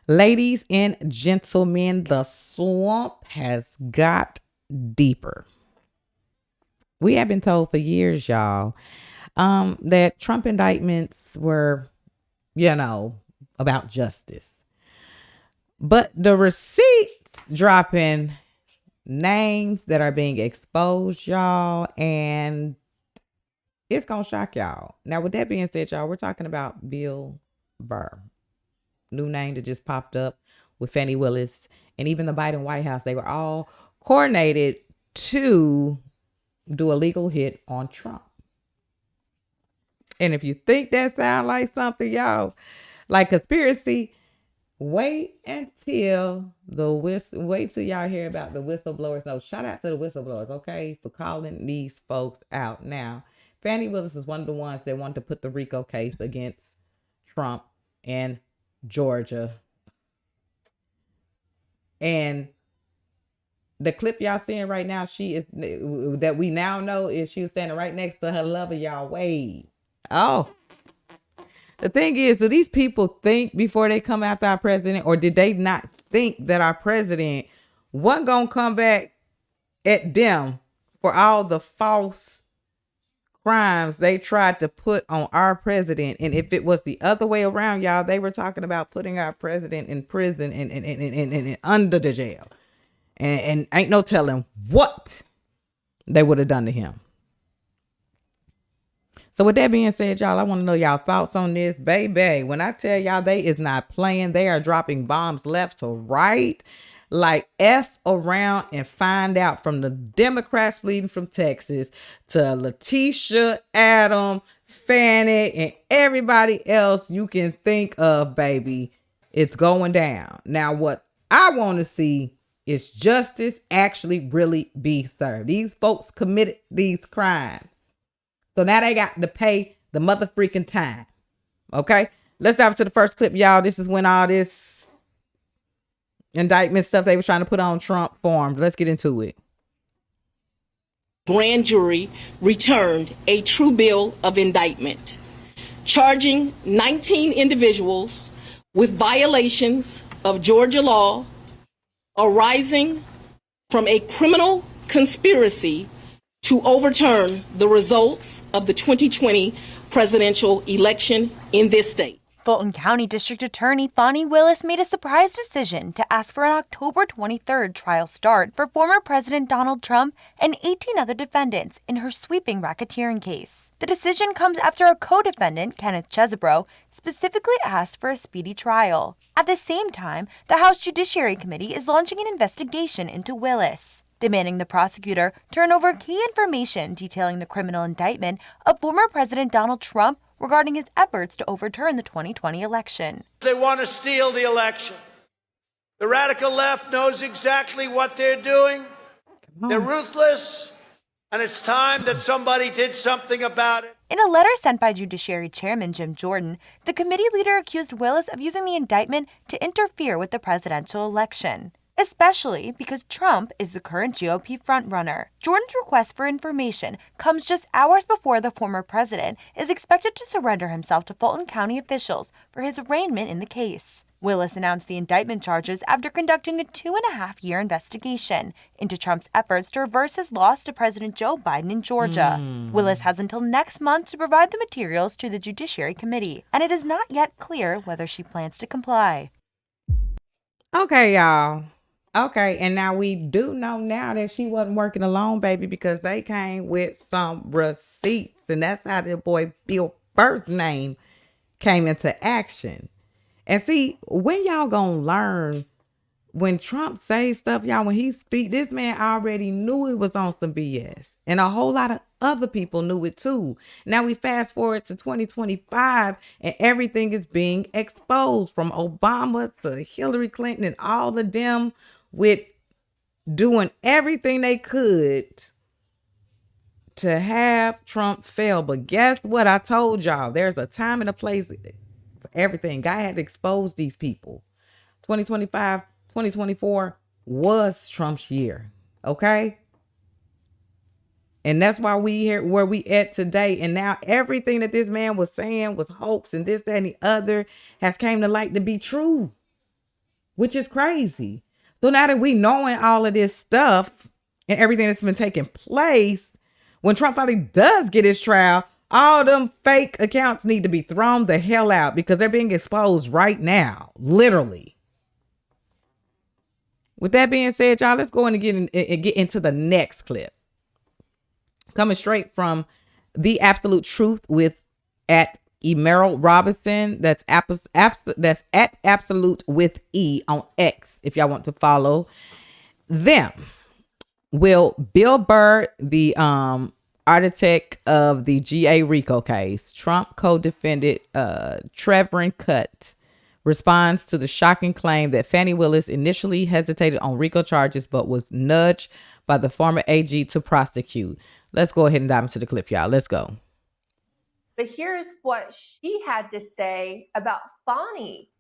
Ladies and gentlemen, the swamp has got deeper. We have been told for years, y'all, that Trump indictments were, about justice. But the receipts dropping names that are being exposed, y'all, and it's going to shock y'all. Now, with that being said, y'all, we're talking about Bill Barr. New name that just popped up with Fani Willis and even the Biden White House. They were all coordinated to do a legal hit on Trump. And if you think that sounds like something, y'all, like conspiracy, wait until wait till y'all hear about the whistleblowers. No, shout out to the whistleblowers, okay, for calling these folks out. Now, Fani Willis is one of the ones that wanted to put the RICO case against Trump and Georgia. And the clip y'all seeing right now, she is that we now know is she was standing right next to her lover, y'all. Wade. Oh, the thing is, do these people think before they come after our president, or did they not think that our president wasn't gonna come back at them for all the false crimes they tried to put on our president? And if it was the other way around, y'all, they were talking about putting our president in prison and under the jail. And ain't no telling what they would have done to him. So with that being said, y'all, I want to know y'all thoughts on this. Baby, when I tell y'all they is not playing, they are dropping bombs left to right. Like F around and find out, from the Democrats leading from Texas to Letitia, Adam, Fani, and everybody else you can think of, baby. It's going down. Now, what I want to see is justice actually really be served. These folks committed these crimes. So now they got to pay the mother freaking time. Okay? Let's dive to the first clip, y'all. This is when all this indictment stuff they were trying to put on Trump formed. Let's get into it. Grand jury returned a true bill of indictment, charging 19 individuals with violations of Georgia law arising from a criminal conspiracy to overturn the results of the 2020 presidential election in this state. Fulton County District Attorney Fani Willis made a surprise decision to ask for an October 23rd trial start for former President Donald Trump and 18 other defendants in her sweeping racketeering case. The decision comes after a co-defendant, Kenneth Chesebro, specifically asked for a speedy trial. At the same time, the House Judiciary Committee is launching an investigation into Willis, demanding the prosecutor turn over key information detailing the criminal indictment of former President Donald Trump regarding his efforts to overturn the 2020 election. They want to steal the election. The radical left knows exactly what they're doing. They're ruthless, and it's time that somebody did something about it. In a letter sent by Judiciary Chairman Jim Jordan, the committee leader accused Willis of using the indictment to interfere with the presidential election, especially because Trump is the current GOP frontrunner. Jordan's request for information comes just hours before the former president is expected to surrender himself to Fulton County officials for his arraignment in the case. Willis announced the indictment charges after conducting a 2.5-year investigation into Trump's efforts to reverse his loss to President Joe Biden in Georgia. Willis has until next month to provide the materials to the Judiciary Committee, and it is not yet clear whether she plans to comply. Okay, y'all. Okay, and now we do know now that she wasn't working alone, baby, because they came with some receipts. And that's how the boy Bill Burr's name came into action. And see, when y'all gonna learn, when Trump says stuff, y'all, when he speak, this man already knew it was on some BS. And a whole lot of other people knew it too. Now we fast forward to 2025 and everything is being exposed, from Obama to Hillary Clinton and all of them, with doing everything they could to have Trump fail. But guess what? I told y'all, there's a time and a place for everything. God had to expose these people. 2025, 2024 was Trump's year. Okay? And that's why we here where we at today. And now everything that this man was saying was hoax and this, that, and the other has came to light to be true. which is crazy. So now that we knowing all of this stuff and everything that's been taking place, when Trump finally does get his trial, all them fake accounts need to be thrown the hell out because they're being exposed right now, literally. With that being said, y'all, let's go in and get into the next clip. Coming straight from The Absolute Truth with at Emerald Robinson. That's at Absolute with E on X if y'all want to follow them. Will Bill Barr, the architect of the GA RICO case, Trump co-defendant Trevor Cutt, responds to the shocking claim that Fani Willis initially hesitated on RICO charges but was nudged by the former AG to prosecute. Let's go ahead and dive into the clip, y'all. Let's go. But here's what she had to say about Fani,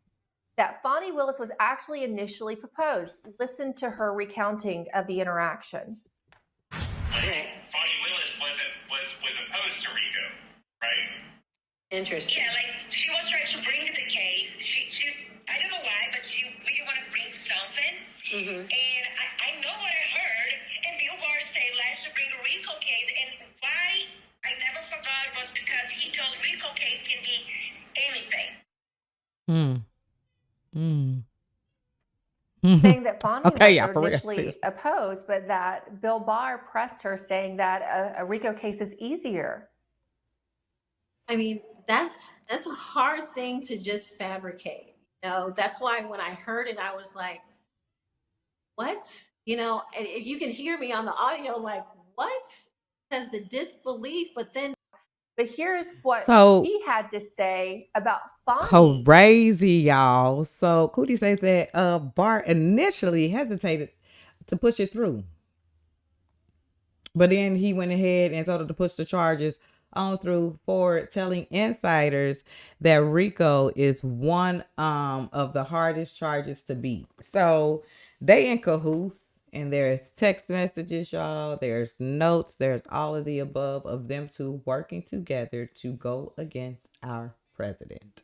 that Fani Willis was actually initially proposed. Listen to her recounting of the interaction. Fani Willis was opposed to RICO, right? Interesting. Yeah, like she was trying to bring the case. She I don't know why, but she really want to bring something. Mm-hmm. And I know what I heard. And Bill Barr said, let's bring a RICO case. And why I never forgot was because he told RICO case can be anything. Saying that Fani was real, initially opposed, but that Bill Barr pressed her, saying that a RICO case is easier. I mean, that's a hard thing to just fabricate. You know, that's why when I heard it, I was like, what? You know, and you can hear me on the audio like, what? Because the disbelief, but here's what she had to say about Fani. Crazy, y'all. So Cootie says that Barr initially hesitated to push it through. But then he went ahead and told her to push the charges on through forward, telling insiders that RICO is one of the hardest charges to beat. So they in cahoots. And there's text messages, y'all. There's notes. There's all of the above of them two working together to go against our president.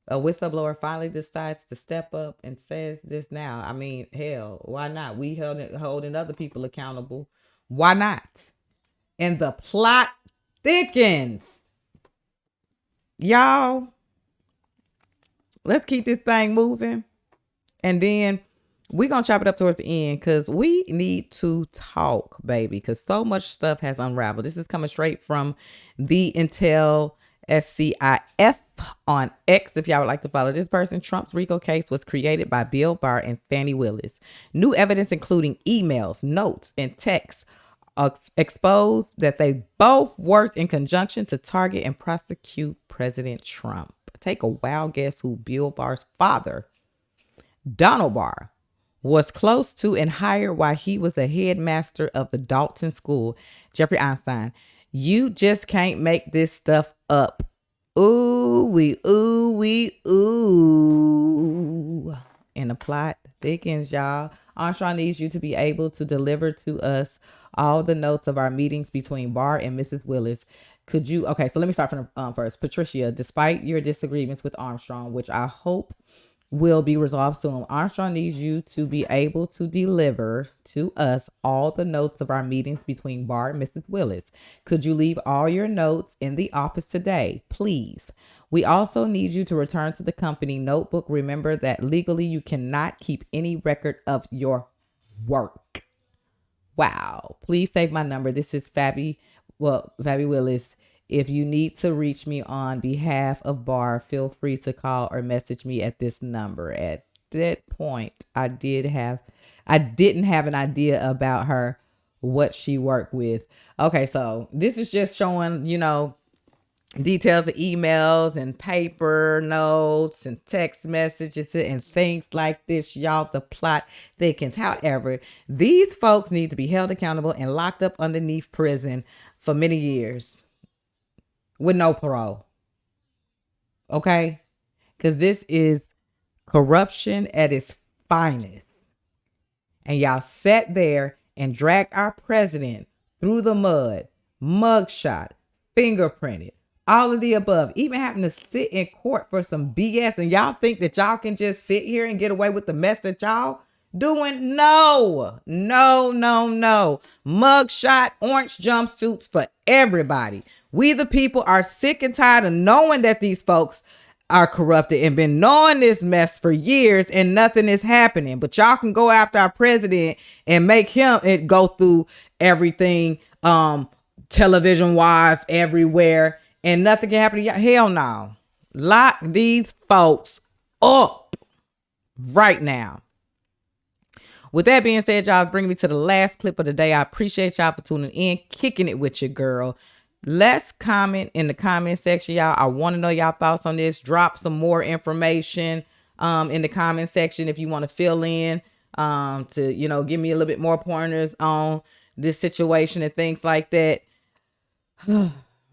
A whistleblower finally decides to step up and says this now. I mean, hell, why not? We holding other people accountable. Why not? And the plot thickens. Y'all, let's keep this thing moving. And then we're going to chop it up towards the end because we need to talk, baby, because so much stuff has unraveled. This is coming straight from the Intel SCIF on X. If y'all would like to follow this person, Trump's RICO case was created by Bill Barr and Fani Willis. New evidence, including emails, notes, and texts, exposed that they both worked in conjunction to target and prosecute President Trump. Take a wild guess who Bill Barr's father, Donald Barr, was close to and hired while he was a headmaster of the Dalton School. Jeffrey Einstein. You just can't make this stuff up. Ooh. And the plot thickens, y'all. Armstrong needs you to be able to deliver to us all the notes of our meetings between Barr and Mrs. Willis. Could you? Okay, so let me start from first. Patricia, despite your disagreements with Armstrong, which I hope will be resolved soon, Armstrong needs you to be able to deliver to us all the notes of our meetings between Barr and Mrs. Willis. Could you leave all your notes in the office today, please? We also need you to return to the company notebook. Remember that legally you cannot keep any record of your work. Wow. Please save my number. This is Fabi Willis. If you need to reach me on behalf of Barr, feel free to call or message me at this number. At that point, I didn't have an idea about her, what she worked with. Okay, so this is just showing, details of emails and paper notes and text messages and things like this. Y'all, the plot thickens. However, these folks need to be held accountable and locked up underneath prison for many years with no parole. Okay? Because this is corruption at its finest. And y'all sat there and dragged our president through the mud, mugshot, fingerprinted, All of the above, even having to sit in court for some BS, and y'all think that y'all can just sit here and get away with the mess that y'all doing? No, no, no, no. Mugshot, orange jumpsuits for everybody. We the people are sick and tired of knowing that these folks are corrupted and been knowing this mess for years and nothing is happening. But y'all can go after our president and make him go through everything television wise everywhere and nothing can happen to y'all. Hell no. Lock these folks up right now. With that being said, y'all, it's bringing me to the last clip of the day. I appreciate y'all for tuning in, kicking it with your girl. Let's comment in the comment section, y'all. I want to know y'all thoughts on this. Drop some more information in the comment section if you want to fill in to, you know, give me a little bit more pointers on this situation and things like that.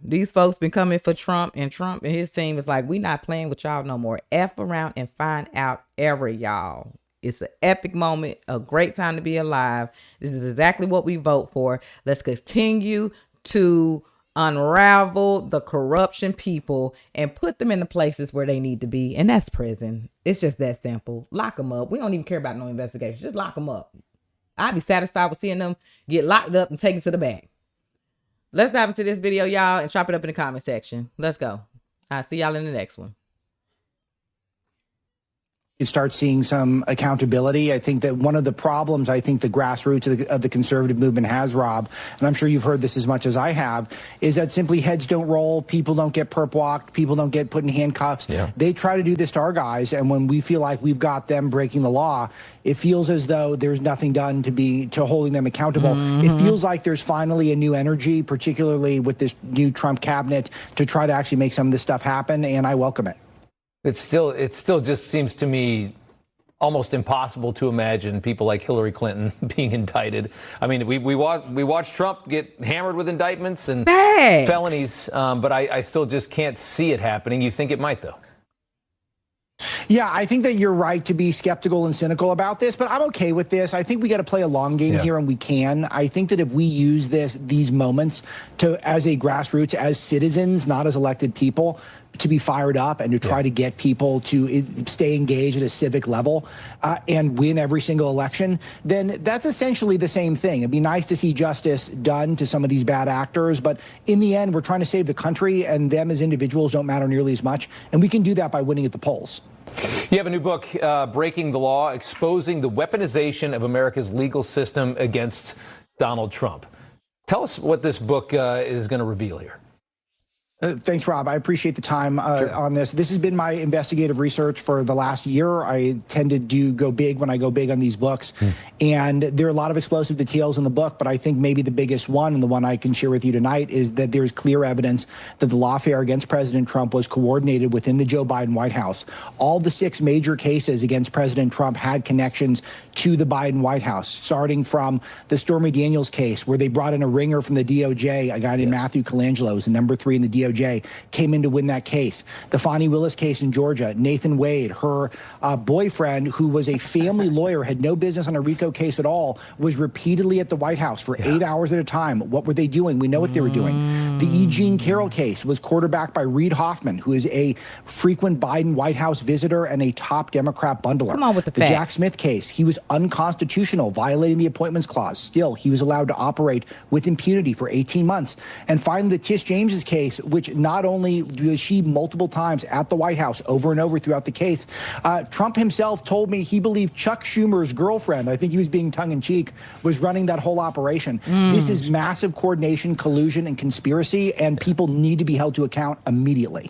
These folks been coming for Trump, and his team is like, we not playing with y'all no more. F around and find out era, y'all. It's an epic moment, a great time to be alive. This is exactly what we vote for. Let's continue to unravel the corruption people and put them in the places where they need to be. And that's prison. It's just that simple. Lock them up. We don't even care about no investigation. Just lock them up. I'd be satisfied with seeing them get locked up and taken to the bag. Let's dive into this video, y'all, and chop it up in the comment section. Let's go. I'll see y'all in the next one. You start seeing some accountability. I think that one of the problems I think the grassroots of the conservative movement has, Rob, and I'm sure you've heard this as much as I have, is that simply heads don't roll, people don't get perp walked, people don't get put in handcuffs. Yeah. They try to do this to our guys, and when we feel like we've got them breaking the law, it feels as though there's nothing done to holding them accountable. It feels like there's finally a new energy, particularly with this new Trump cabinet, to try to actually make some of this stuff happen, and I welcome it. It still just seems to me almost impossible to imagine people like Hillary Clinton being indicted. I mean, we watched Trump get hammered with indictments and felonies, but I still just can't see it happening. You think it might, though? Yeah, I think that you're right to be skeptical and cynical about this, but I'm okay with this. I think we got to play a long game here, and we can. I think that if we use these moments as a grassroots, as citizens, not as elected people, to be fired up and to try to get people to stay engaged at a civic level and win every single election, then that's essentially the same thing. It'd be nice to see justice done to some of these bad actors, but in the end, we're trying to save the country, and them as individuals don't matter nearly as much, and we can do that by winning at the polls. You have a new book, Breaking the Law, Exposing the Weaponization of America's Legal System Against Donald Trump. Tell us what this book is going to reveal here. Thanks, Rob. I appreciate the time on this. This has been my investigative research for the last year. I tend to go big when I go big on these books. And there are a lot of explosive details in the book, but I think maybe the biggest one, and the one I can share with you tonight, is that there's clear evidence that the lawfare against President Trump was coordinated within the Joe Biden White House. All the 6 major cases against President Trump had connections to the Biden White House, starting from the Stormy Daniels case, where they brought in a ringer from the DOJ, a guy named Matthew Colangelo, who's the number 3 in the DOJ, came in to win that case. The Fani Willis case in Georgia, Nathan Wade, her boyfriend, who was a family lawyer, had no business on a RICO case at all, was repeatedly at the White House for 8 hours at a time. What were they doing? We know what they were doing. The E. Jean Carroll case was quarterbacked by Reid Hoffman, who is a frequent Biden White House visitor and a top Democrat bundler. Come on with the facts. Jack Smith case, he was unconstitutional, violating the appointments clause. Still, he was allowed to operate with impunity for 18 months. And finally, the Tish James's case, which not only was she multiple times at the White House over and over throughout the case, Trump himself told me he believed Chuck Schumer's girlfriend, I think he was being tongue-in-cheek, was running that whole operation. This is massive coordination, collusion, and conspiracy, and people need to be held to account immediately.